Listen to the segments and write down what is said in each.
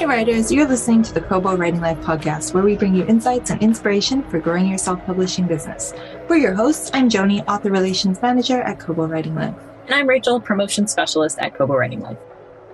Hey writers, you're listening to the Kobo Writing Life podcast, where we bring you insights and inspiration for growing your self-publishing business. We're your hosts. I'm Joni, Author Relations Manager at Kobo Writing Life. And I'm Rachel, Promotion Specialist at Kobo Writing Life.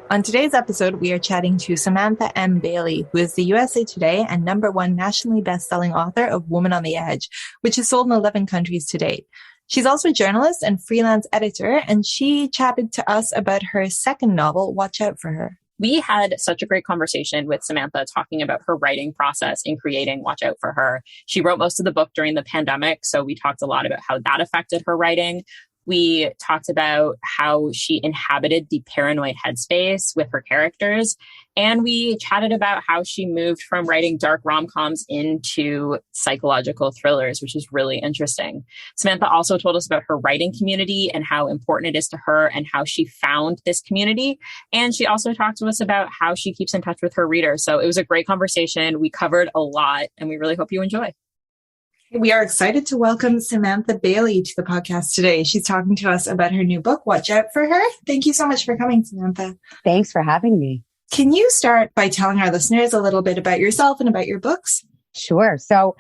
On today's episode, we are chatting to Samantha M. Bailey, who is the USA Today and #1 nationally best-selling author of Woman on the Edge, which has sold in 11 countries to date. She's also a journalist and freelance editor, and she chatted to us about her second novel, Watch Out for Her. We had such a great conversation with Samantha talking about her writing process in creating Watch Out for Her. She wrote most of the book during the pandemic, so we talked a lot about how that affected her writing. We talked about how she inhabited the paranoid headspace with her characters. And we chatted about how she moved from writing dark rom-coms into psychological thrillers, which is really interesting. Samantha also told us about her writing community and how important it is to her and how she found this community. And she also talked to us about how she keeps in touch with her readers. So it was a great conversation. We covered a lot, and we really hope you enjoy. We are excited to welcome Samantha Bailey to the podcast today. She's talking to us about her new book, Watch Out for Her. Thank you so much for coming, Samantha. Thanks for having me. Can you start by telling our listeners a little bit about yourself and about your books? Sure. So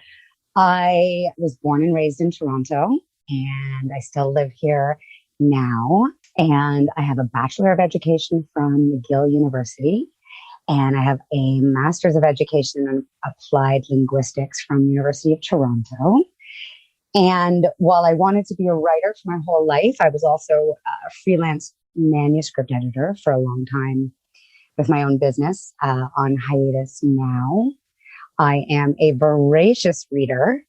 I was born and raised in Toronto, and I still live here now. And I have a Bachelor of Education from McGill University. And I have a Master's of Education in Applied Linguistics from University of Toronto. And while I wanted to be a writer for my whole life, I was also a freelance manuscript editor for a long time with my own business on hiatus now. I am a voracious reader,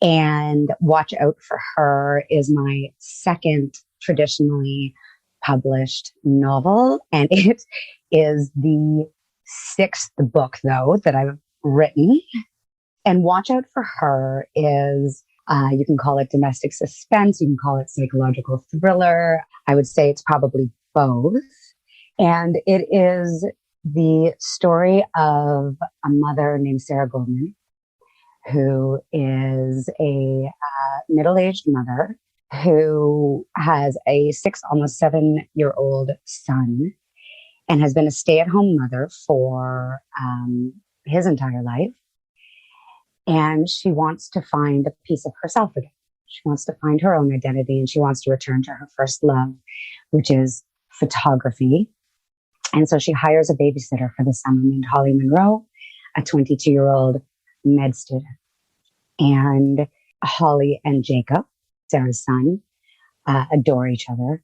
and Watch Out for Her is my second traditionally published novel. And it is the sixth book, though, that I've written. And Watch Out for Her is, you can call it domestic suspense, you can call it psychological thriller. I would say it's probably both. And it is the story of a mother named Sarah Goldman, who is a middle-aged mother who has a 6, almost 7-year-old son, and has been a stay-at-home mother for his entire life. And she wants to find a piece of herself again. She wants to find her own identity, and she wants to return to her first love, which is photography. And so she hires a babysitter for the summer named Holly Monroe, a 22-year-old med student. And Holly and Jacob, Sarah's son, adore each other.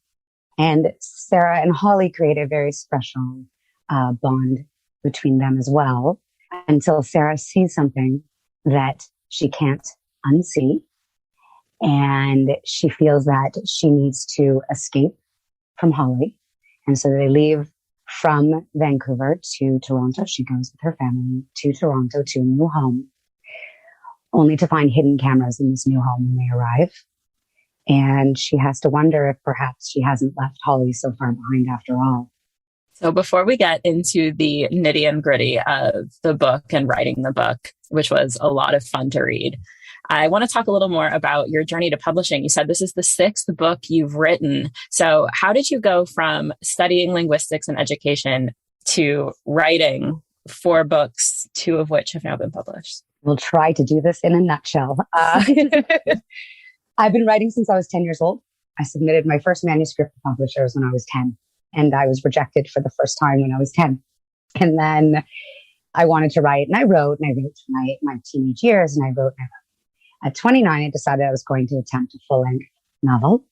And Sarah and Holly create a very special bond between them as well, until Sarah sees something that she can't unsee. And she feels that she needs to escape from Holly. And so they leave from Vancouver to Toronto. She goes with her family to Toronto to a new home, only to find hidden cameras in this new home when they arrive. And she has to wonder if perhaps she hasn't left Holly so far behind after all. So before we get into the nitty and gritty of the book and writing the book, which was a lot of fun to read, I want to talk a little more about your journey to publishing. You said this is the 6th book you've written. So how did you go from studying linguistics and education to writing 4 books, 2 of which have now been published? We'll try to do this in a nutshell. I've been writing since I was 10 years old. I submitted my first manuscript to publishers when I was 10, and I was rejected for the first time when I was 10. And then I wanted to write, and I wrote my teenage years, and I wrote. At 29, I decided I was going to attempt a full-length novel.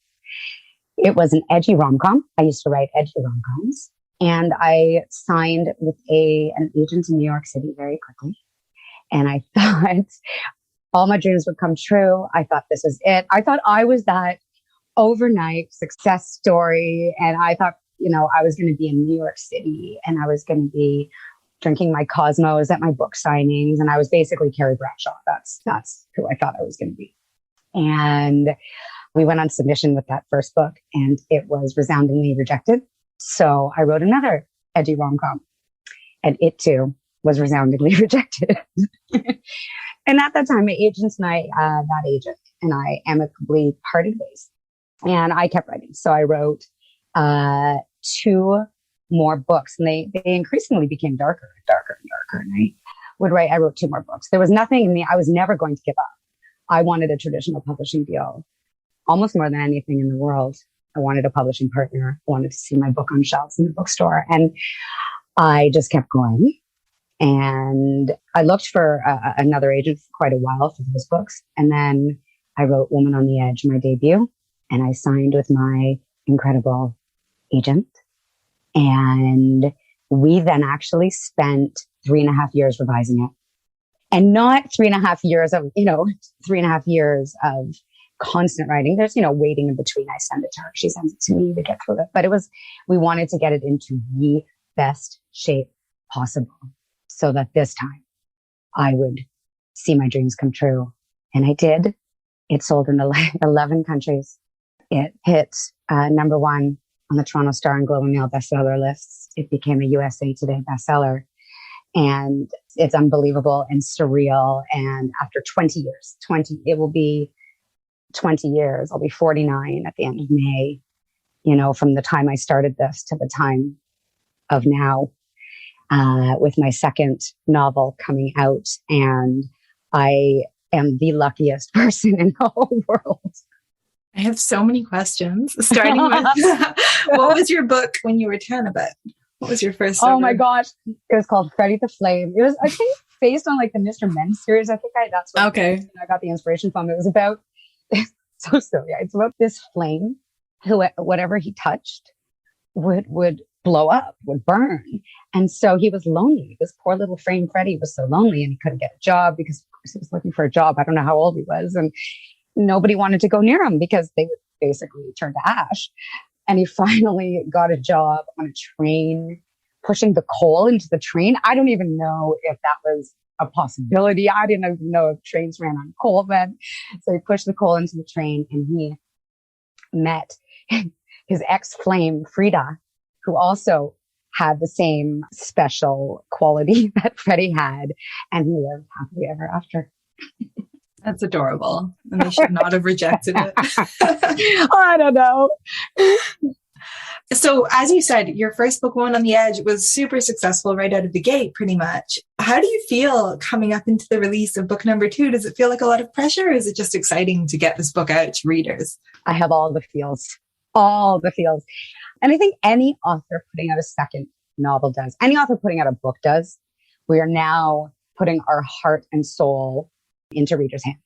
It was an edgy rom-com. I used to write edgy rom-coms, and I signed with an agent in New York City very quickly. And I thought all my dreams would come true. I thought this was it. I thought I was that overnight success story. And I thought, I was going to be in New York City, and I was going to be drinking my Cosmos at my book signings. And I was basically Carrie Bradshaw. That's who I thought I was going to be. And we went on submission with that first book, and it was resoundingly rejected. So I wrote another edgy rom-com, and it too was resoundingly rejected. And at that time, my agent and I amicably parted ways, and I kept writing. So I wrote 2 more books, and they increasingly became darker and darker and darker. And I wrote 2 more books. There was nothing in me. I was never going to give up. I wanted a traditional publishing deal almost more than anything in the world. I wanted a publishing partner. I wanted to see my book on shelves in the bookstore. And I just kept going. And I looked for another agent for quite a while for those books. And then I wrote Woman on the Edge, my debut, and I signed with my incredible agent. And we then actually spent 3.5 years revising it. And not 3.5 years of, 3.5 years of constant writing. There's, waiting in between. I send it to her. She sends it to me to get through it. But we wanted to get it into the best shape possible so that this time I would see my dreams come true. And I did. It sold in 11 countries. It hit number 1 on the Toronto Star and Globe and Mail bestseller lists. It became a USA Today bestseller. And it's unbelievable and surreal. And after 20 years, it will be 20 years. I'll be 49 at the end of May, from the time I started this to the time of now, with my second novel coming out. And I am the luckiest person in the whole world. I have so many questions, starting with what was your book when you were 10 about? What was your first? Oh my gosh. It was called Freddie the Flame. It was, I think, based on like the Mr. Men series. I think that's what I got the inspiration from. It was about, so silly. It's about this flame who, whatever he touched would blow up, would burn. And so he was lonely. This poor little frame Freddie was so lonely, and he couldn't get a job because of course he was looking for a job. I don't know how old he was. And nobody wanted to go near him because they would basically turn to ash. And he finally got a job on a train, pushing the coal into the train. I don't even know if that was a possibility. I didn't even know if trains ran on coal then. So he pushed the coal into the train, and he met his ex-flame, Frida, who also had the same special quality that Freddie had. And he lived happily ever after. That's adorable. And they should not have rejected it. I don't know. So as you said, your first book, Woman on the Edge, was super successful right out of the gate, pretty much. How do you feel coming up into the release of book number 2? Does it feel like a lot of pressure, or is it just exciting to get this book out to readers? I have all the feels. And I think any author putting out a second novel does. Any author putting out a book does. We are now putting our heart and soul into readers' hands.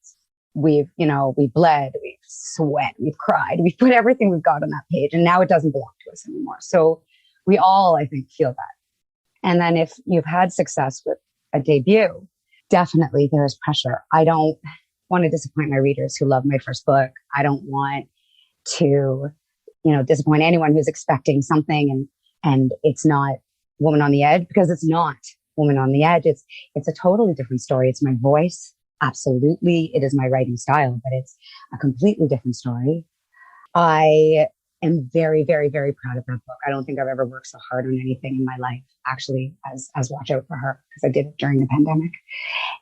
We've bled, we've sweat, we've cried, we've put everything we've got on that page, and now it doesn't belong to us anymore. So we all, I think, feel that. And then if you've had success with a debut, definitely there is pressure. I don't want to disappoint my readers who love my first book. I don't want to, disappoint anyone who's expecting something and it's not Woman on the Edge, because it's not Woman on the Edge. It's a totally different story. It's my voice. Absolutely. It is my writing style, but it's a completely different story. I am very, very, very proud of that book. I don't think I've ever worked so hard on anything in my life, actually, as Watch Out for Her, because I did it during the pandemic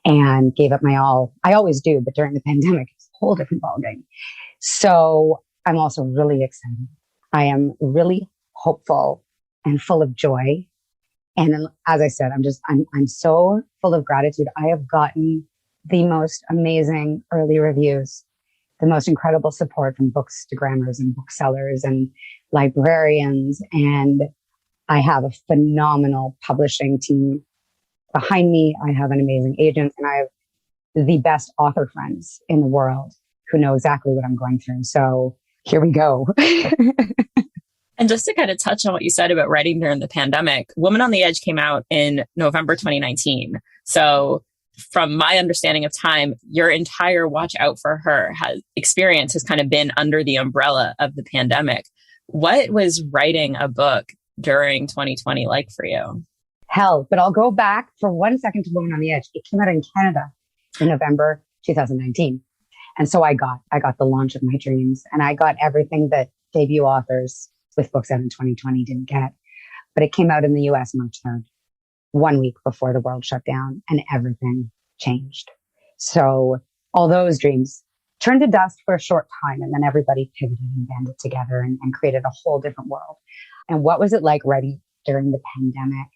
and gave up my all. I always do, but during the pandemic, it's a whole different ballgame. So I'm also really excited. I am really hopeful and full of joy. And as I said, I'm so full of gratitude. I have gotten the most amazing early reviews, the most incredible support from bookstagrammers and booksellers and librarians. And I have a phenomenal publishing team behind me. I have an amazing agent, and I have the best author friends in the world who know exactly what I'm going through. So here we go. And just to kind of touch on what you said about writing during the pandemic, Woman on the Edge came out in November 2019. So from my understanding of time, your entire Watch Out for Her experience has kind of been under the umbrella of the pandemic. What was writing a book during 2020 like for you? Hell, but I'll go back for 1 second to Woman on the Edge. It came out in Canada in November 2019. And so I got the launch of my dreams, and I got everything that debut authors with books out in 2020 didn't get. But it came out in the US March 3rd, 1 week before the world shut down, and everything changed. So all those dreams turned to dust for a short time, and then everybody pivoted and banded together and created a whole different world. And what was it like writing during the pandemic.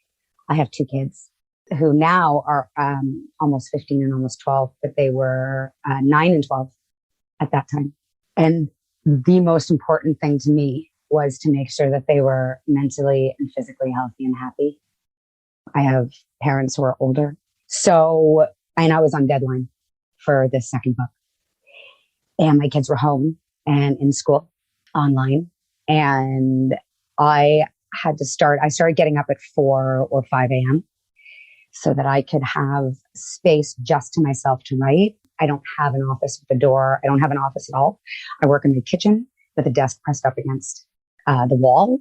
I have two kids who now are almost 15 and almost 12, but they were 9 and 12 at that time. And the most important thing to me was to make sure that they were mentally and physically healthy and happy. I have parents who are older. So, and I was on deadline for this second book. And my kids were home and in school online. And I started getting up at 4 or 5 a.m. so that I could have space just to myself to write. I don't have an office with a door. I don't have an office at all. I work in the kitchen with a desk pressed up against the wall.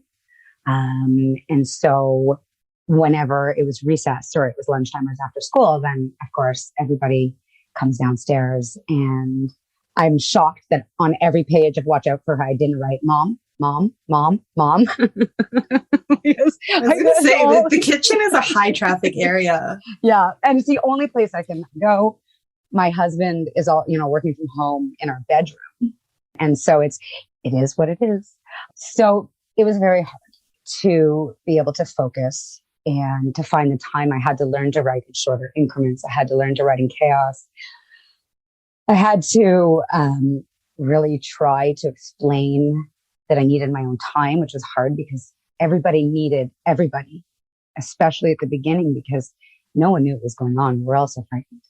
And so whenever it was recess or it was lunchtime or it was after school, then of course everybody comes downstairs, and I'm shocked that on every page of Watch Out for Her, I didn't write mom, mom, mom, mom. Because I was going to say that the kitchen is a high traffic area. Yeah. And it's the only place I can go. My husband is working from home in our bedroom. And so it is what it is. So it was very hard to be able to focus and to find the time. I had to learn to write in shorter increments. I had to learn to write in chaos. I had to really try to explain that I needed my own time, which was hard because everybody needed everybody, especially at the beginning, because no one knew what was going on. We're all so frightened.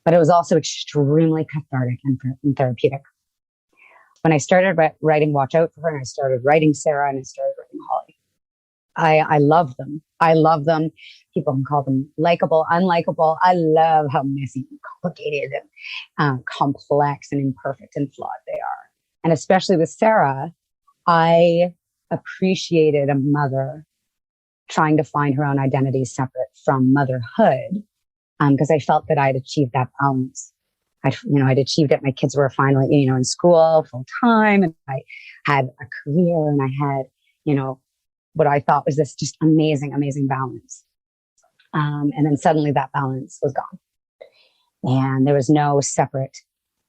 But it was also extremely cathartic and therapeutic. When I started writing Watch Out for Her, and I started writing Sarah, and I started writing Holly, I love them. I love them. People can call them likable, unlikable. I love how messy and complicated and complex and imperfect and flawed they are. And especially with Sarah, I appreciated a mother trying to find her own identity separate from motherhood, because I felt that I'd achieved that balance. I'd achieved it. My kids were finally, in school full time, and I had a career, and I had, what I thought was this just amazing, amazing balance. And then suddenly that balance was gone. And there was no separate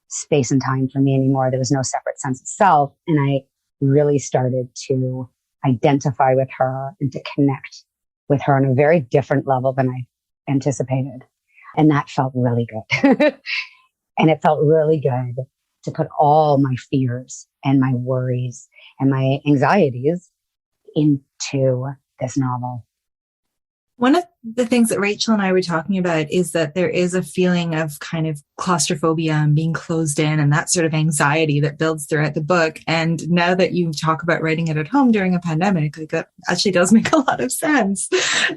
space and time for me anymore. There was no separate sense of self. And I really started to identify with her and to connect with her on a very different level than I anticipated. And that felt really good. And it felt really good to put all my fears and my worries and my anxieties into this novel. One of the things that Rachel and I were talking about is that there is a feeling of kind of claustrophobia and being closed in and that sort of anxiety that builds throughout the book. And now that you talk about writing it at home during a pandemic, like that actually does make a lot of sense.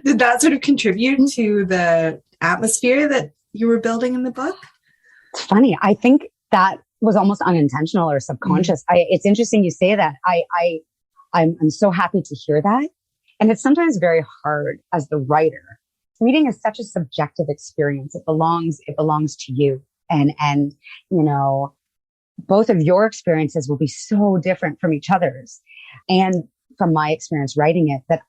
Did that sort of contribute to the atmosphere that you were building in the book? It's funny. I think that was almost unintentional or subconscious. It's interesting you say that. I'm so happy to hear that. And it's sometimes very hard as the writer. Reading is such a subjective experience. It belongs to you. And, both of your experiences will be so different from each other's. And from my experience writing it, that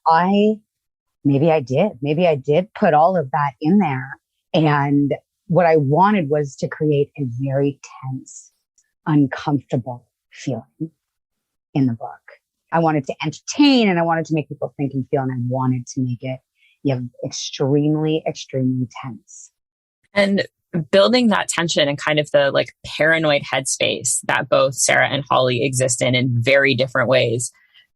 maybe I did put all of that in there. And what I wanted was to create a very tense, uncomfortable feeling in the book. I wanted to entertain, and I wanted to make people think and feel, and I wanted to make it extremely, extremely tense. And building that tension and kind of the paranoid headspace that both Sarah and Holly exist in very different ways.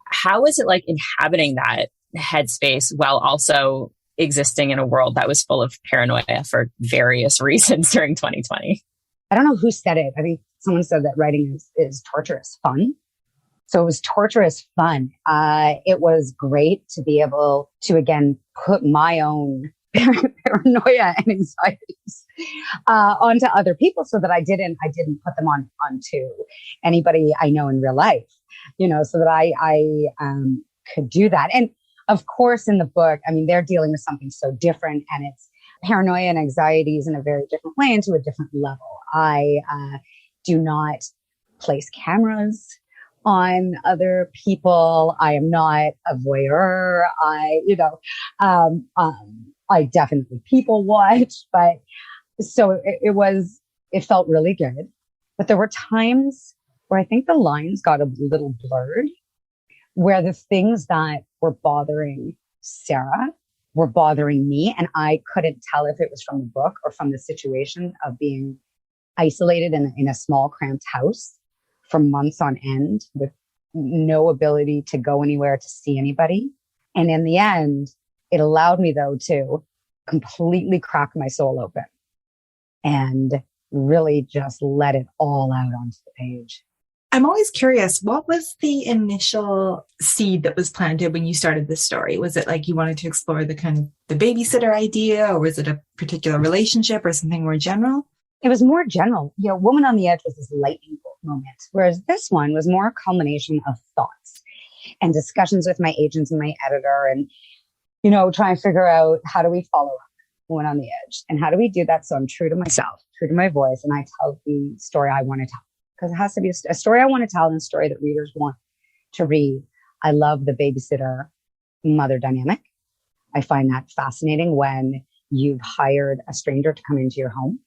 How is it inhabiting that headspace while also existing in a world that was full of paranoia for various reasons during 2020? I don't know who said it. I think someone said that writing is torturous fun. So it was torturous fun. It was great to be able to, again, put my own paranoia and anxieties onto other people, so that I didn't put them onto anybody I know in real life, so that I could do that. And of course, in the book, they're dealing with something so different, and it's paranoia and anxieties in a very different way and to a different level. I do not place cameras on other people. I am not a voyeur. I definitely people watch, but so it felt really good. But there were times where I think the lines got a little blurred, where the things that were bothering Sarah were bothering me. And I couldn't tell if it was from the book or from the situation of being isolated in a small, cramped house for months on end with no ability to go anywhere to see anybody. And in the end, it allowed me, though, to completely crack my soul open and really just let it all out onto the page. I'm always curious, what was the initial seed that was planted when you started this story? Was it like you wanted to explore the kind of the babysitter idea, or was it a particular relationship or something more general? It was more general. You know, Woman on the Edge was this lightning bolt moment, whereas this one was more a culmination of thoughts and discussions with my agents and my editor and, you know, trying to figure out how do we follow up Woman on the Edge and how do we do that so I'm true to myself, true to my voice, and I tell the story I want to tell. Because it has to be a story I want to tell and a story that readers want to read. I love the babysitter mother dynamic. I find that fascinating when you've hired a stranger to come into your home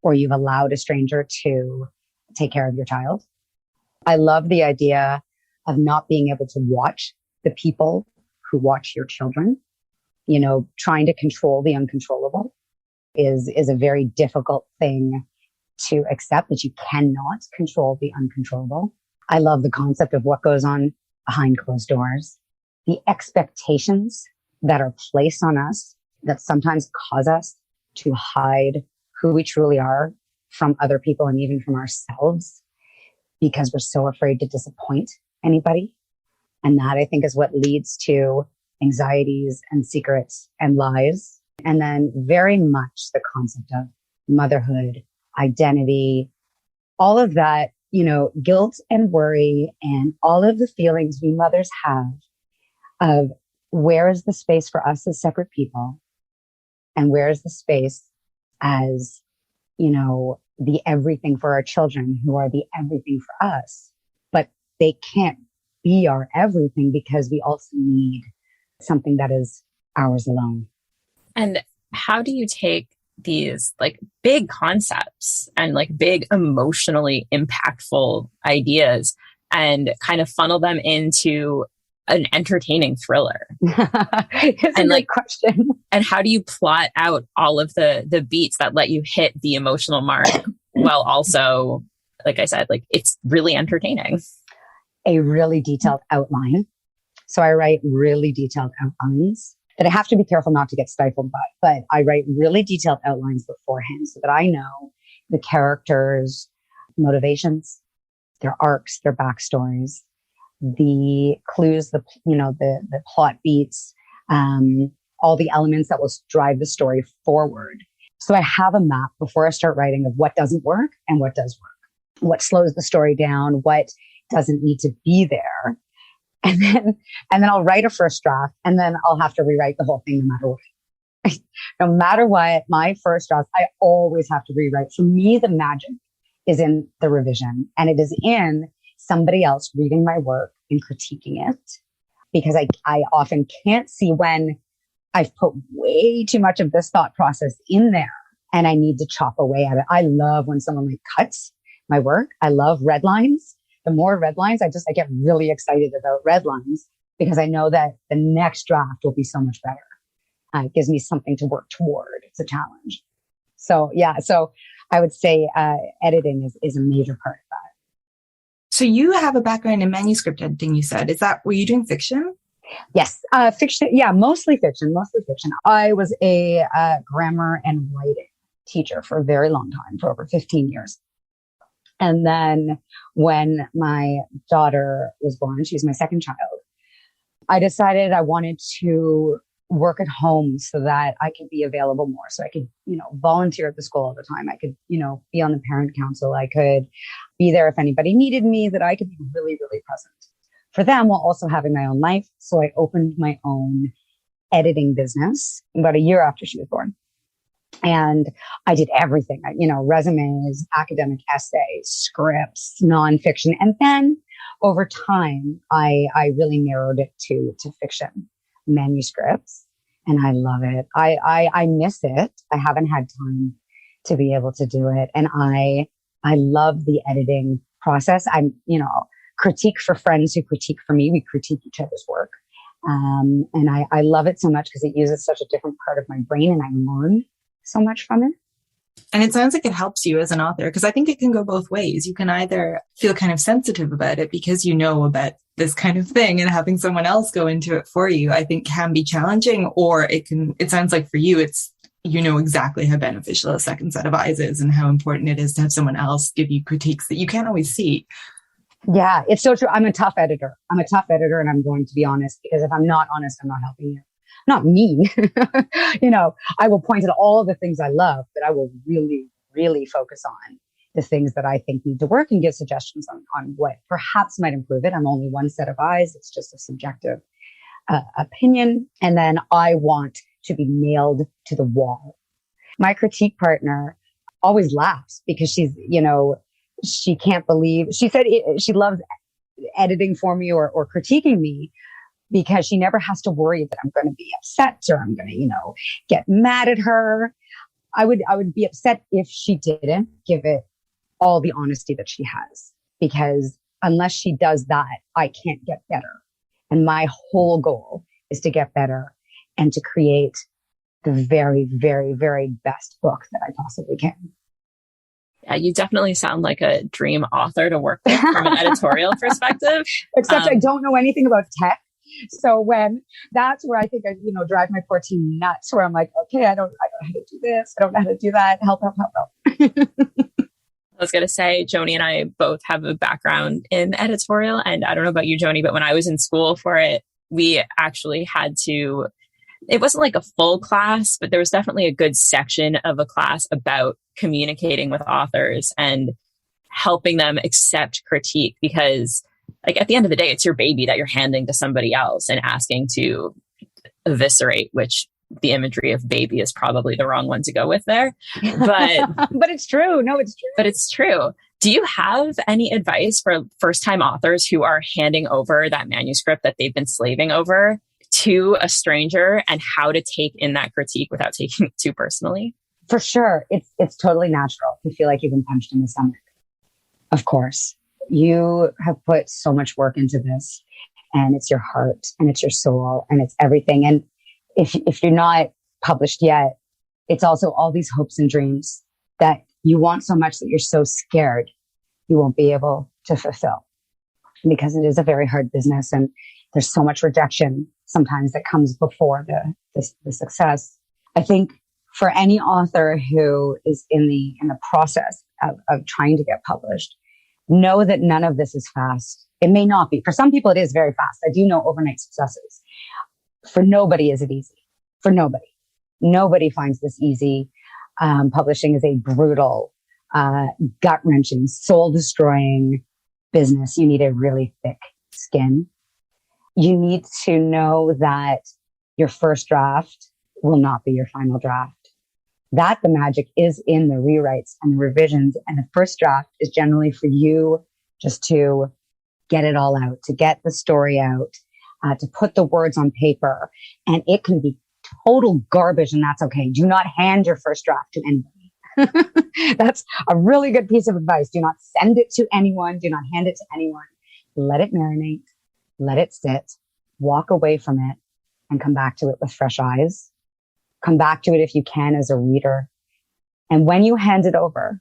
or you've allowed a stranger to take care of your child. I love the idea of not being able to watch the people who watch your children. You know, trying to control the uncontrollable is a very difficult thing to accept, that you cannot control the uncontrollable. I love the concept of what goes on behind closed doors, the expectations that are placed on us that sometimes cause us to hide who we truly are from other people and even from ourselves because we're so afraid to disappoint anybody. And that, I think, is what leads to anxieties and secrets and lies. And then very much the concept of motherhood, identity, all of that, you know, guilt and worry and all of the feelings we mothers have of where is the space for us as separate people and where is the space as, you know, the everything for our children who are the everything for us, but they can't be our everything because we also need something that is ours alone. And how do you take these like big concepts and like big emotionally impactful ideas and kind of funnel them into an entertaining thriller? It's and a good question. And how do you plot out all of the beats that let you hit the emotional mark while also, like I said, like it's really entertaining? A really detailed outline. So I write really detailed outlines that I have to be careful not to get stifled by, but I write really detailed outlines beforehand so that I know the characters' motivations, their arcs, their backstories, the clues, the plot beats, all the elements that will drive the story forward. So I have a map before I start writing of what doesn't work and what does work, what slows the story down, what doesn't need to be there. And then I'll write a first draft and then I'll have to rewrite the whole thing no matter what. No matter what, my first draft, I always have to rewrite. For me, the magic is in the revision, and it is in somebody else reading my work and critiquing it, because I often can't see when I've put way too much of this thought process in there and I need to chop away at it. I love when someone like cuts my work. I love red lines. The more red lines, I get really excited about red lines because I know that the next draft will be so much better. It gives me something to work toward. It's a challenge. So yeah, so I would say editing is a major part of that. So you have a background in manuscript editing, you said. Were you doing fiction? Yes, fiction. Yeah, mostly fiction. I was a grammar and writing teacher for a very long time, for over 15 years. And then when my daughter was born, she was my second child, I decided I wanted to work at home so that I could be available more. So I could, volunteer at the school all the time. I could, be on the parent council. I could be there if anybody needed me, that I could be really, really present for them while also having my own life. So I opened my own editing business about a year after she was born. And I did everything, resumes, academic essays, scripts, nonfiction. And then over time, I really narrowed it to fiction manuscripts. And I love it. I miss it. I haven't had time to be able to do it. And I love the editing process. I'm, critique for friends who critique for me. We critique each other's work. And I love it so much because it uses such a different part of my brain and I learn so much from it. And it sounds like it helps you as an author, because I think it can go both ways. You can either feel kind of sensitive about it because you know about this kind of thing, and having someone else go into it for you, I think can be challenging, or it sounds like for you, you know exactly how beneficial a second set of eyes is and how important it is to have someone else give you critiques that you can't always see. Yeah, it's so true. I'm a tough editor and I'm going to be honest, because if I'm not honest, I'm not helping you. Not mean, I will point at all of the things I love, but I will really, really focus on the things that I think need to work and give suggestions on what perhaps might improve it. I'm only one set of eyes. It's just a subjective opinion. And then I want to be nailed to the wall. My critique partner always laughs because she can't believe, she said she loves editing for me or critiquing me, because she never has to worry that I'm going to be upset or I'm going to, get mad at her. I would be upset if she didn't give it all the honesty that she has, because unless she does that, I can't get better. And my whole goal is to get better and to create the very, very, very best book that I possibly can. Yeah, you definitely sound like a dream author to work with from an editorial perspective. Except I don't know anything about tech. So that's where I think I, drive my poor team nuts, where I'm like, okay, I don't know how to do this. I don't know how to do that. Help. I was going to say, Joni and I both have a background in editorial. And I don't know about you, Joni, but when I was in school for it, we actually had to, it wasn't like a full class, but there was definitely a good section of a class about communicating with authors and helping them accept critique, because like at the end of the day, it's your baby that you're handing to somebody else and asking to eviscerate, which the imagery of baby is probably the wrong one to go with there. But but it's true. No, it's true. But it's true. Do you have any advice for first-time authors who are handing over that manuscript that they've been slaving over to a stranger, and how to take in that critique without taking it too personally? For sure. It's totally natural to feel like you've been punched in the stomach. Of course. You have put so much work into this, and it's your heart and it's your soul and it's everything. And if you're not published yet, it's also all these hopes and dreams that you want so much that you're so scared you won't be able to fulfill, because it is a very hard business and there's so much rejection sometimes that comes before the success. I think for any author who is in the process of trying to get published, know that none of this is fast. It may not be. For some people, it is very fast. I do know overnight successes. For nobody is it easy. For nobody. Nobody finds this easy. Publishing is a brutal, gut-wrenching, soul-destroying business. You need a really thick skin. You need to know that your first draft will not be your final draft. That the magic is in the rewrites and the revisions. And the first draft is generally for you just to get it all out, to get the story out, to put the words on paper. And it can be total garbage, and that's okay. Do not hand your first draft to anybody. That's a really good piece of advice. Do not send it to anyone. Do not hand it to anyone. Let it marinate. Let it sit. Walk away from it and come back to it with fresh eyes. Come back to it if you can as a reader. And when you hand it over,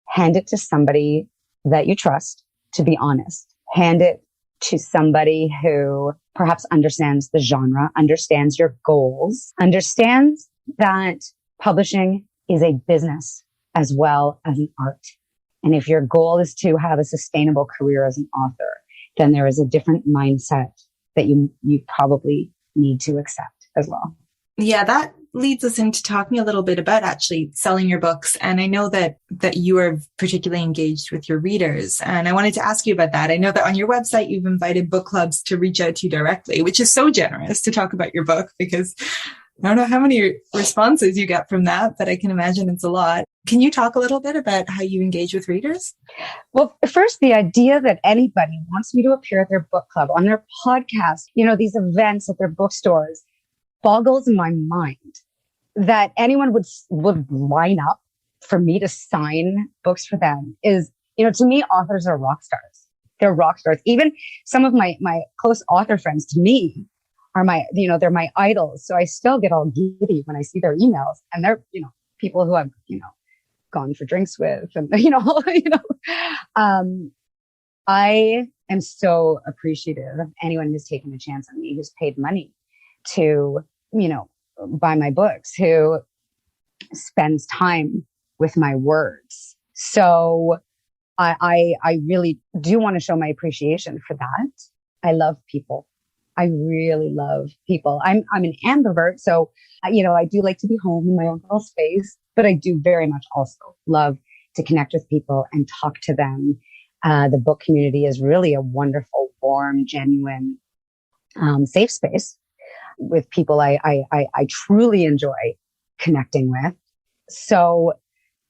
hand it to somebody that you trust, to be honest. Hand it to somebody who perhaps understands the genre, understands your goals, understands that publishing is a business as well as an art. And if your goal is to have a sustainable career as an author, then there is a different mindset that you probably need to accept as well. Yeah, that leads us into talking a little bit about actually selling your books. And I know that you are particularly engaged with your readers. And I wanted to ask you about that. I know that on your website, you've invited book clubs to reach out to you directly, which is so generous to talk about your book, because I don't know how many responses you get from that, but I can imagine it's a lot. Can you talk a little bit about how you engage with readers? Well, first, the idea that anybody wants me to appear at their book club, on their podcast, these events at their bookstores, boggles my mind that anyone would line up for me to sign books for them. Is, to me, authors are rock stars. They're rock stars. Even some of my close author friends, to me, are my, they're my idols. So I still get all giddy when I see their emails, and they're, people who I've, gone for drinks with, and, I am so appreciative of anyone who's taken a chance on me, who's paid money to, buy my books, who spends time with my words. So I really do want to show my appreciation for that. I love people. I really love people. I'm an ambivert. So, I do like to be home in my own little space, but I do very much also love to connect with people and talk to them. The book community is really a wonderful, warm, genuine, safe space with people I truly enjoy connecting with. So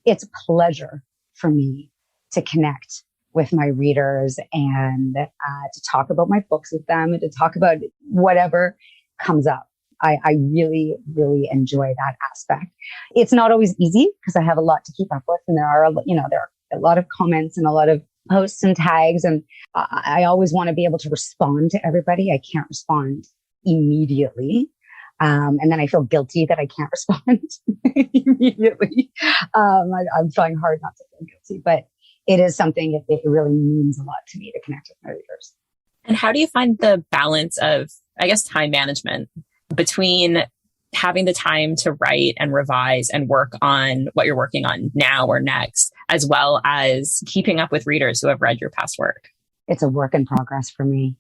it's a pleasure for me to connect with my readers and to talk about my books with them and to talk about whatever comes up. I really, really enjoy that aspect. It's not always easy because I have a lot to keep up with, and there are a lot of comments and a lot of posts and tags, and I always want to be able to respond to everybody. I can't respond immediately. And then I feel guilty that I can't respond immediately. I'm trying hard not to feel guilty, but it is something, it really means a lot to me to connect with my readers. And how do you find the balance of, I guess, time management between having the time to write and revise and work on what you're working on now or next, as well as keeping up with readers who have read your past work? It's a work in progress for me.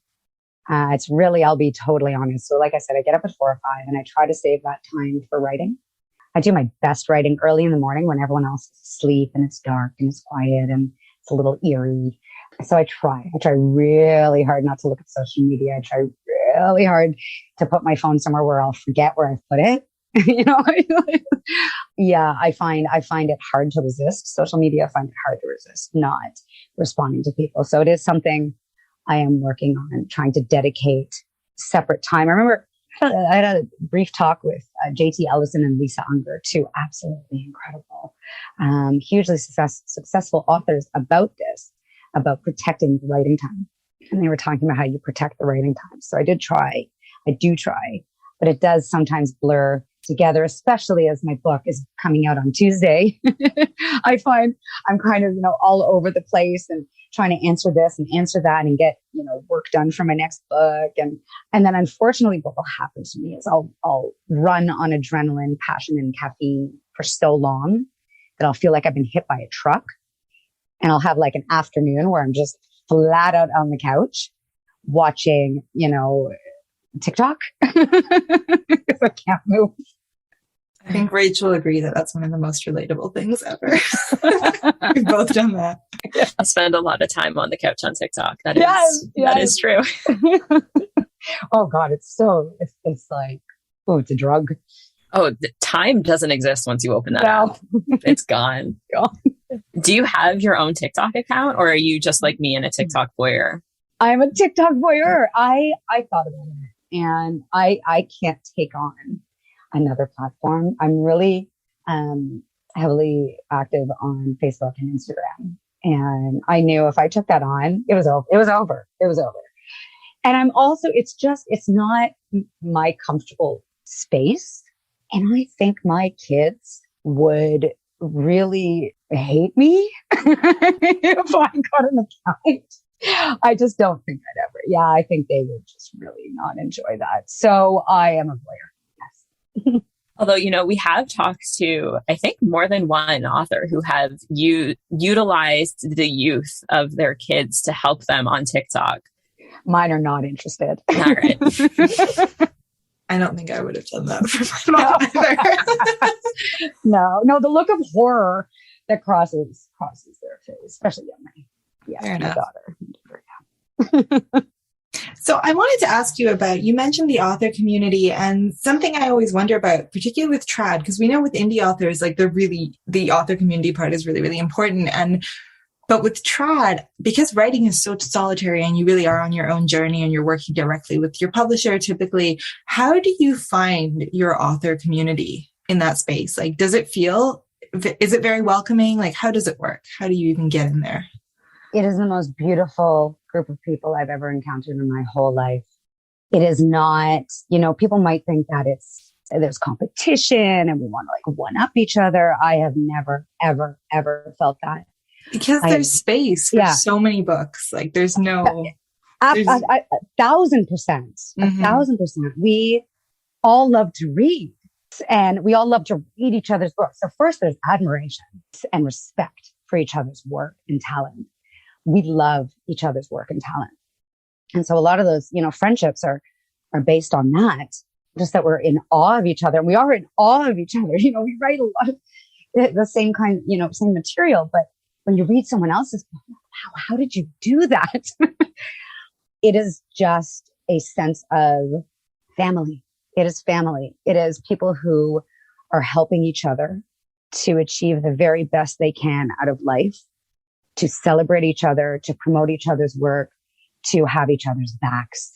It's really, I'll be totally honest. So like I said, I get up at 4 or 5 and I try to save that time for writing. I do my best writing early in the morning when everyone else is asleep and it's dark and it's quiet and it's a little eerie. So I try really hard not to look at social media. I try really hard to put my phone somewhere where I'll forget where I've put it. Yeah, I find it hard to resist social media. I find it hard to resist not responding to people. So it is something I am working on, trying to dedicate separate time. I remember I had a brief talk with JT Ellison and Lisa Unger, two absolutely incredible, hugely successful authors about this, about protecting the writing time. And they were talking about how you protect the writing time. So I do try, but it does sometimes blur together, especially as my book is coming out on Tuesday. I find I'm kind of, all over the place and trying to answer this and answer that and get, work done for my next book. And then unfortunately what will happen to me is I'll run on adrenaline, passion, and caffeine for so long that I'll feel like I've been hit by a truck, and I'll have like an afternoon where I'm just flat out on the couch watching, TikTok because I can't move. I think Rachel will agree that that's one of the most relatable things ever. We've both done that. I spend a lot of time on the couch on TikTok. That is true. Oh God, it's like, it's a drug. Oh, the time doesn't exist once you open that app. It's gone. Do you have your own TikTok account, or are you just like me and a TikTok voyeur? I'm a TikTok voyeur. I thought about it, and I can't take on another platform. I'm really heavily active on Facebook and Instagram, and I knew if I took that on, it was over. And I'm also, it's not my comfortable space, and I think my kids would really hate me if I got an account. I just don't think I'd ever. Yeah, I think they would just really not enjoy that. So I am a voyeur. Yes. Although, we have talked to, I think, more than one author who have utilized the youth of their kids to help them on TikTok. Mine are not interested. All right. I don't think I would have done that for my mom either. No, the look of horror that crosses their face, especially on my daughter. So I wanted to ask you about, you mentioned the author community, and something I always wonder about, particularly with trad, because we know with indie authors, like the author community part is really, really important. But with trad, because writing is so solitary and you really are on your own journey and you're working directly with your publisher, typically, how do you find your author community in that space? Like, is it very welcoming? Like, how does it work? How do you even get in there? It is the most beautiful group of people I've ever encountered in my whole life. It is not, people might think that there's competition and we want to like one up each other. I have never, ever, ever felt that. Because there's space for so many books. Like there's no... A 1,000%. Mm-hmm. 1,000%. We all love to read and we all love to read each other's books. So first there's admiration and respect for each other's work and talent. We love each other's work and talent. And so a lot of those, friendships are based on that, just that we're in awe of each other. And we are in awe of each other. We write a lot of the same kind, same material, but when you read someone else's book, wow, how did you do that? It is just a sense of family. It is family. It is people who are helping each other to achieve the very best they can out of life, to celebrate each other, to promote each other's work, to have each other's backs,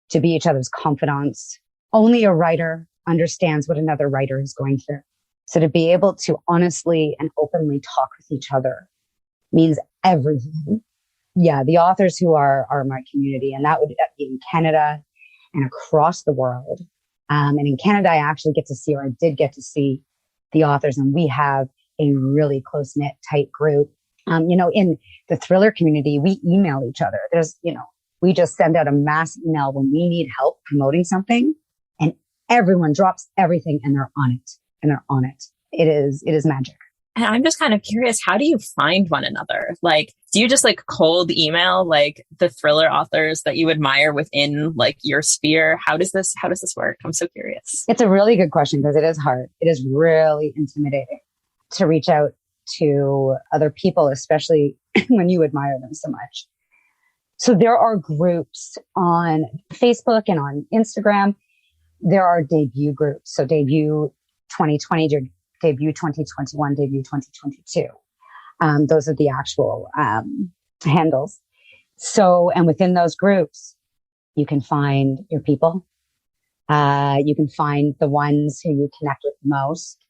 to be each other's confidants. Only a writer understands what another writer is going through. So to be able to honestly and openly talk with each other means everything. Yeah, the authors who are my community, and that would be in Canada and across the world. And in Canada, I did get to see the authors, and we have a really close-knit, tight group. In the thriller community, we email each other. We just send out a mass email when we need help promoting something, and everyone drops everything and they're on it. It is magic. And I'm just kind of curious, how do you find one another? Like, do you just like cold email like the thriller authors that you admire within like your sphere? How does this work? I'm so curious. It's a really good question because it is hard. It is really intimidating to reach out to other people, especially when you admire them so much. So there are groups on Facebook and on Instagram. There are debut groups. So debut 2020, debut 2021, debut 2022. Those are the actual handles. So, and within those groups, you can find your people. You can find the ones who you connect with most.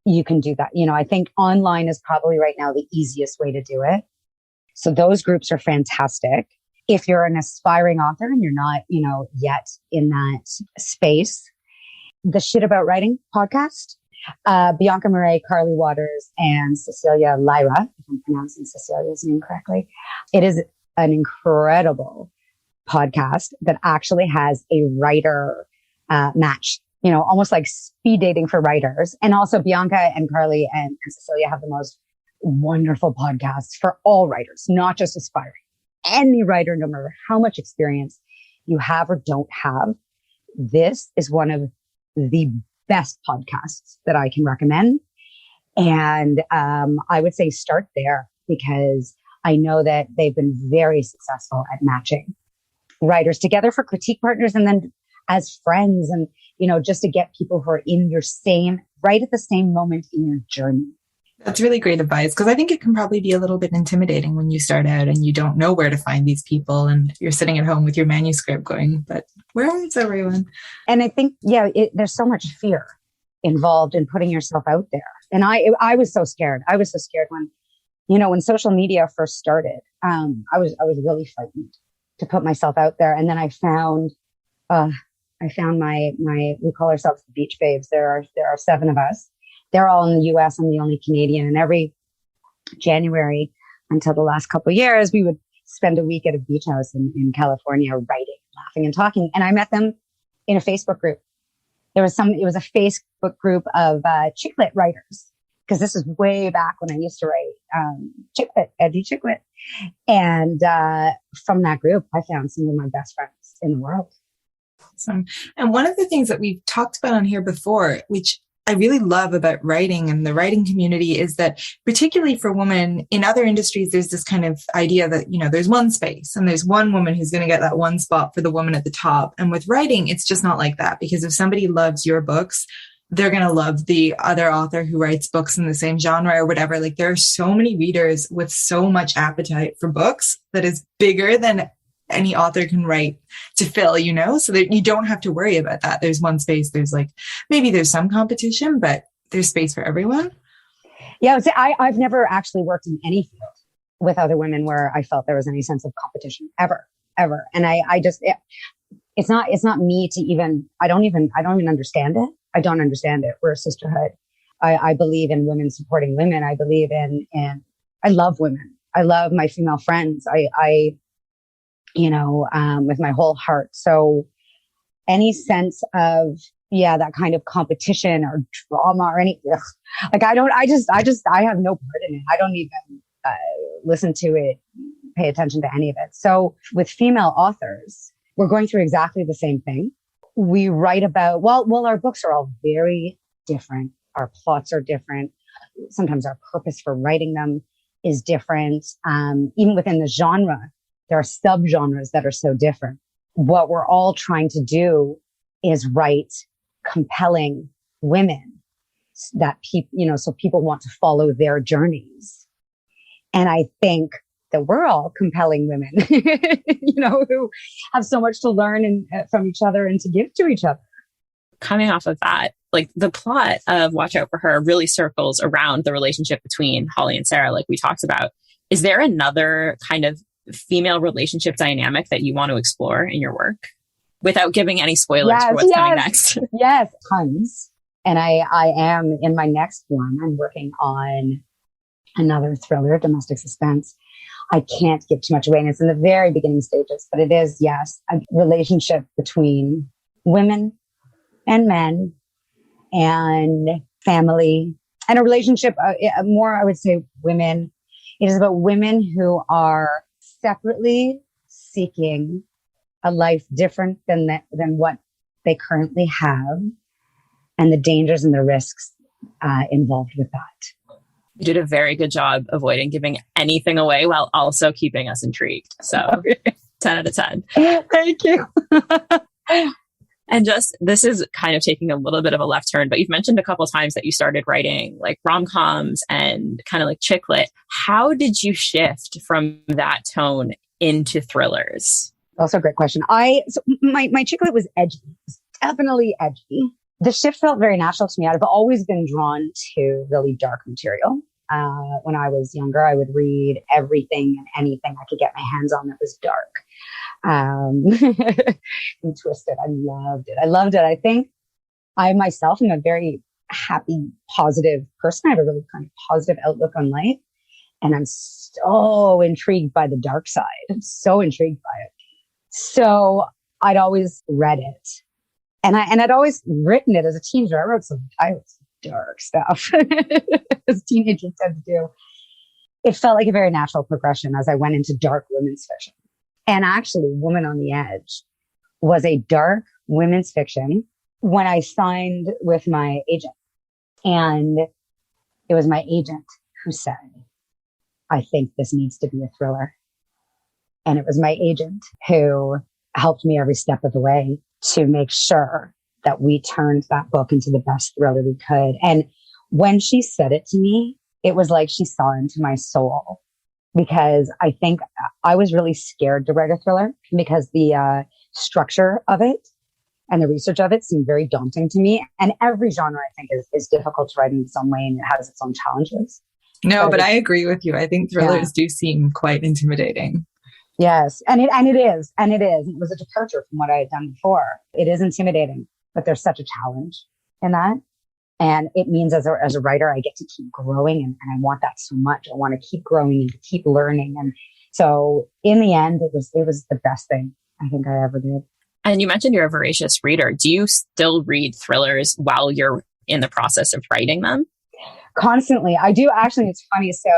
You can do that. I think online is probably right now the easiest way to do it. So those groups are fantastic. If you're an aspiring author and you're not, yet in that space, the Shit About Writing podcast, Bianca Murray, Carly Waters, and Cecilia Lyra, if I'm pronouncing Cecilia's name correctly. It is an incredible podcast that actually has a writer match, almost like speed dating for writers. And also Bianca and Carly and Cecilia have the most wonderful podcasts for all writers, not just aspiring. Any writer, no matter how much experience you have or don't have, this is one of the best podcasts that I can recommend. And I would say start there because I know that they've been very successful at matching writers together for critique partners and then as friends and, just to get people who are in your right at the same moment in your journey. That's really great advice because I think it can probably be a little bit intimidating when you start out and you don't know where to find these people and you're sitting at home with your manuscript going, but where is everyone? And I think, there's so much fear involved in putting yourself out there. And I was so scared. I was so scared when social media first started. I was really frightened to put myself out there. And then I found my, we call ourselves the Beach Babes. There are 7 of us. They're all in the US. I'm the only Canadian. And every January until the last couple of years, we would spend a week at a beach house in California writing, laughing and talking. And I met them in a Facebook group. It was a Facebook group of chick lit writers. Because this is way back when I used to write chick lit, edgy chick lit. And from that group, I found some of my best friends in the world. Awesome. And one of the things that we've talked about on here before, which I really love about writing and the writing community is that particularly for women in other industries, there's this kind of idea that, there's one space and there's one woman who's going to get that one spot for the woman at the top. And with writing, it's just not like that because if somebody loves your books, they're going to love the other author who writes books in the same genre or whatever. Like there are so many readers with so much appetite for books that is bigger than any author can write to fill, so that you don't have to worry about that. There's one space. There's maybe there's some competition, but there's space for everyone. Yeah. I've never actually worked in any field with other women where I felt there was any sense of competition ever. And it's not me to even, I don't even understand it. I don't understand it. We're a sisterhood. I believe in women supporting women. I believe in, I love women. I love my female friends. With my whole heart. So any sense of, that kind of competition or drama or anything, like I have no part in it. I don't even listen to it, pay attention to any of it. So with female authors, we're going through exactly the same thing. We write about, our books are all very different. Our plots are different. Sometimes our purpose for writing them is different. Even within the genre, there are subgenres that are so different. What we're all trying to do is write compelling women that so people want to follow their journeys. And I think that we're all compelling women, who have so much to learn from each other and to give to each other. Coming off of that, like the plot of Watch Out for Her really circles around the relationship between Holly and Sarah, like we talked about. Is there another kind of female relationship dynamic that you want to explore in your work without giving any spoilers for what's coming next? Yes, tons. And I am in my next one. I'm working on another thriller, domestic suspense. I can't give too much away, and it's in the very beginning stages, but it is, yes, a relationship between women and men and family, and a relationship more, I would say, women. It is about women who are separately seeking a life different than what they currently have, and the dangers and the risks involved with that. You did a very good job avoiding giving anything away while also keeping us intrigued. So 10 out of 10. Thank you. And just, this is kind of taking a little bit of a left turn, but you've mentioned a couple of times that you started writing like rom-coms and kind of like chick lit. How did you shift from that tone into thrillers? Also a great question. My chick lit was edgy. It was definitely edgy. The shift felt very natural to me. I've always been drawn to really dark material. When I was younger, I would read everything and anything I could get my hands on that was dark. And twisted. I loved it. I think I myself am a very happy, positive person. I have a really kind of positive outlook on life. And I'm so intrigued by the dark side. I'm so intrigued by it. So I'd always read it. And I'd always written it as a teenager. I wrote some dark stuff as teenagers tend to do. It felt like a very natural progression as I went into dark women's fiction. And actually, Woman on the Edge was a dark women's fiction when I signed with my agent. And it was my agent who said, I think this needs to be a thriller. And it was my agent who helped me every step of the way to make sure that we turned that book into the best thriller we could. And when she said it to me, it was like she saw into my soul, because I think I was really scared to write a thriller because the structure of it and the research of it seemed very daunting to me. And every genre, I think, is difficult to write in its own way, and it has its own challenges. No, but I agree with you. I think thrillers do seem quite intimidating. Yes. And it is. It was a departure from what I had done before. It is intimidating, but there's such a challenge in that. And it means as a writer, I get to keep growing, and I want that so much. I want to keep growing and to keep learning. And so in the end, it was the best thing I think I ever did. And you mentioned you're a voracious reader. Do you still read thrillers while you're in the process of writing them? Constantly. I do. Actually, it's funny. So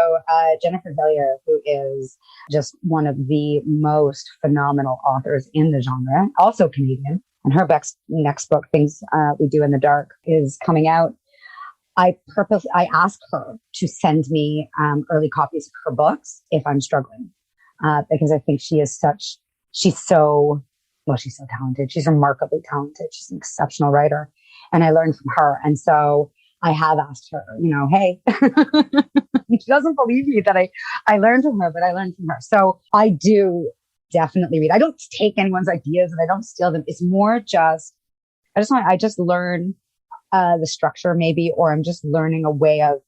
Jennifer Villiers, who is just one of the most phenomenal authors in the genre, also Canadian, and her next book, Things We Do in the Dark, is coming out. I asked her to send me early copies of her books if I'm struggling, because I think she's so talented. She's remarkably talented. She's an exceptional writer, and I learned from her. And so I have asked her, hey, she doesn't believe me that I learned from her, but I learned from her. So I do definitely read. I don't take anyone's ideas and I don't steal them. It's more just, I just learn the structure maybe, or I'm just learning a way of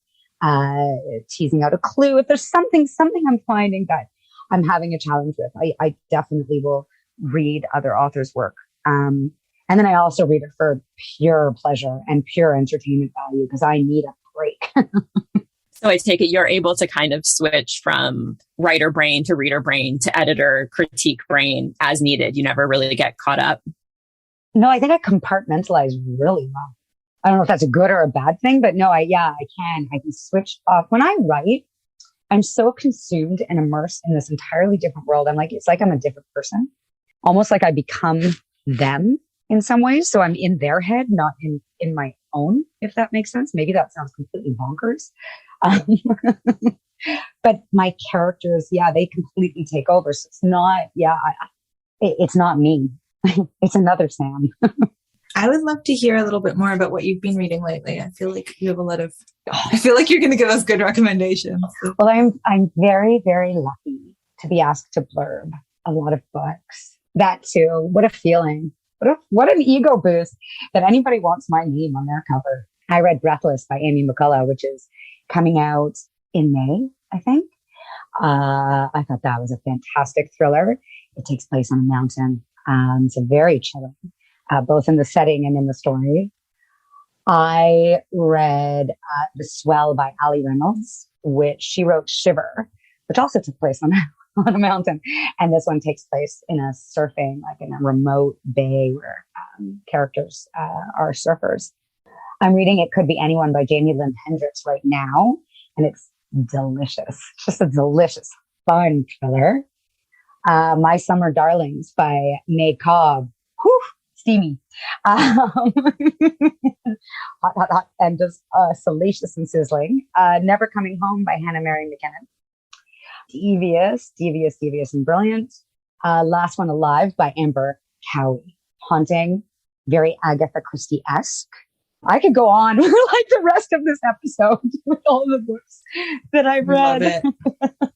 teasing out a clue. If there's something I'm finding that I'm having a challenge with, I definitely will read other authors' work And then I also read it for pure pleasure and pure entertainment value because I need a break. So I take it you're able to kind of switch from writer brain to reader brain to editor critique brain as needed. You never really get caught up. No, I think I compartmentalize really well. I don't know if that's a good or a bad thing, but no, I can. I can switch off. When I write, I'm so consumed and immersed in this entirely different world. It's like I'm a different person, almost like I become them in some ways. So I'm in their head, not in my own, if that makes sense. Maybe that sounds completely bonkers. But my characters, they completely take over. So it's not, it's not me. It's another Sam. I would love to hear a little bit more about what you've been reading lately. I feel like you have I feel like you're going to give us good recommendations. Well, I'm very, very lucky to be asked to blurb a lot of books. That too. What a feeling. What an ego boost that anybody wants my name on their cover. I read Breathless by Amy McCullough, which is coming out in May, I think. I thought that was a fantastic thriller. It takes place on a mountain. It's very chilling, both in the setting and in the story. I read The Swell by Ali Reynolds, which she wrote Shiver, which also took place on a mountain. And this one takes place in a surfing, like in a remote bay where characters are surfers. I'm reading It Could Be Anyone by Jamie Lynn Hendricks right now, and it's delicious. Just a delicious, fun thriller. My Summer Darlings by May Cobb. Whew, steamy. Hot, and just salacious and sizzling. Never Coming Home by Hannah Mary McKinnon. Devious and brilliant. Last One Alive by Amber Cowie. Haunting, very Agatha Christie-esque. I could go on for like the rest of this episode with all the books that I've read. Love it.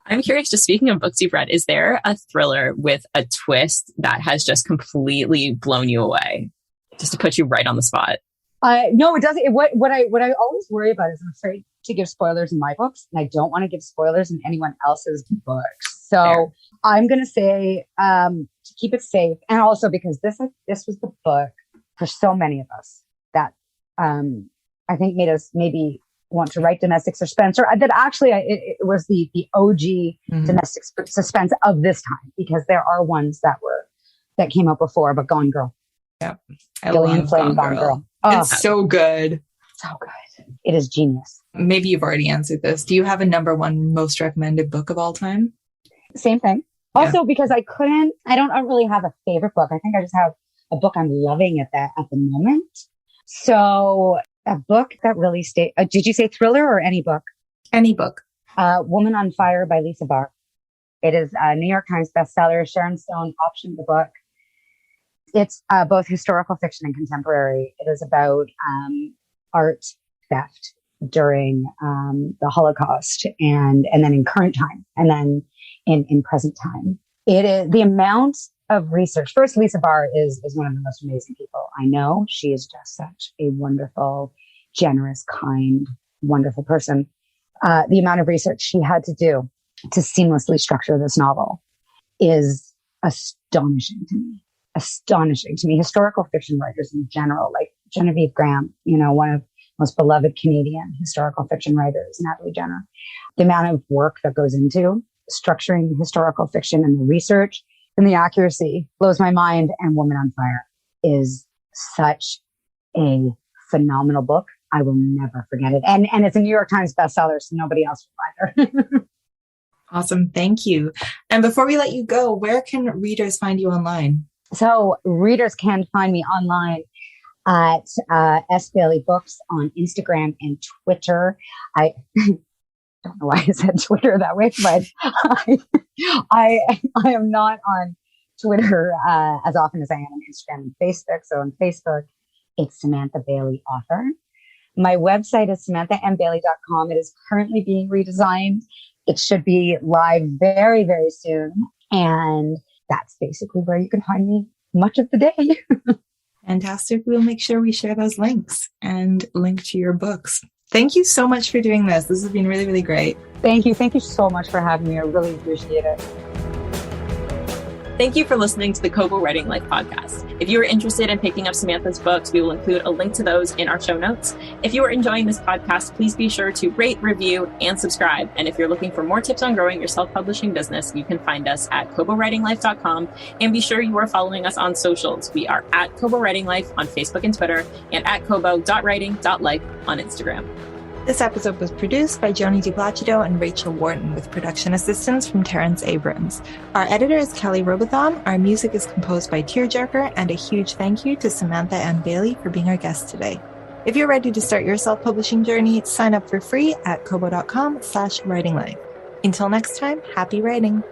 I'm curious, just speaking of books you've read, is there a thriller with a twist that has just completely blown you away? Just to put you right on the spot. No, it doesn't. What I always worry about is I'm afraid to give spoilers in my books, and I don't want to give spoilers in anyone else's books. So fair. I'm going to say to keep it safe, and also because this was the book for so many of us that I think made us maybe want to write domestic suspense, or that actually it was the OG domestic suspense of this time, because there are ones that came out before, but Gone Girl. Yeah, I Gillian Flynn, Gone Girl. Oh, it's so good. So good. It is genius. Maybe you've already answered this. Do you have a number one most recommended book of all time? Same thing. Also, because I don't really have a favorite book. I think I just have a book I'm loving at the moment. So a book that really stayed. Did you say thriller or any book? Any book. Woman on Fire by Lisa Barr. It is a New York Times bestseller. Sharon Stone optioned the book. It's both historical fiction and contemporary. It is about art theft during the Holocaust and then in current time and then in present time. It is the amount of research. First, Lisa Barr is one of the most amazing people I know. She is just such a wonderful, generous, kind, wonderful person. The amount of research she had to do to seamlessly structure this novel is astonishing to me. Historical fiction writers in general, like Genevieve Graham, one of the most beloved Canadian historical fiction writers, Natalie Jenner. The amount of work that goes into structuring historical fiction and the research and the accuracy blows my mind. And Woman on Fire is such a phenomenal book. I will never forget it. And it's a New York Times bestseller, so nobody else will either. Awesome. Thank you. And before we let you go, where can readers find you online? So readers can find me online at S. Bailey Books on Instagram and Twitter. I don't know why I said Twitter that way, but I am not on Twitter as often as I am on Instagram and Facebook. So on Facebook, it's Samantha Bailey Author. My website is samanthambbailey.com. It is currently being redesigned. It should be live very, very soon. And that's basically where you can find me much of the day. Fantastic. We'll make sure we share those links and link to your books. Thank you so much for doing this. This has been really, really great. Thank you. Thank you so much for having me. I really appreciate it. Thank you for listening to the Kobo Writing Life podcast. If you are interested in picking up Samantha's books, we will include a link to those in our show notes. If you are enjoying this podcast, please be sure to rate, review, and subscribe. And if you're looking for more tips on growing your self-publishing business, you can find us at KoboWritingLife.com. And be sure you are following us on socials. We are at Kobo Writing Life on Facebook and Twitter, and at Kobo.writing.life on Instagram. This episode was produced by Joni DiPlacido and Rachel Wharton with production assistance from Terrence Abrams. Our editor is Kelly Robotham. Our music is composed by Tearjerker, and a huge thank you to Samantha M. Bailey for being our guest today. If you're ready to start your self-publishing journey, sign up for free at kobo.com/writinglife. Until next time, happy writing.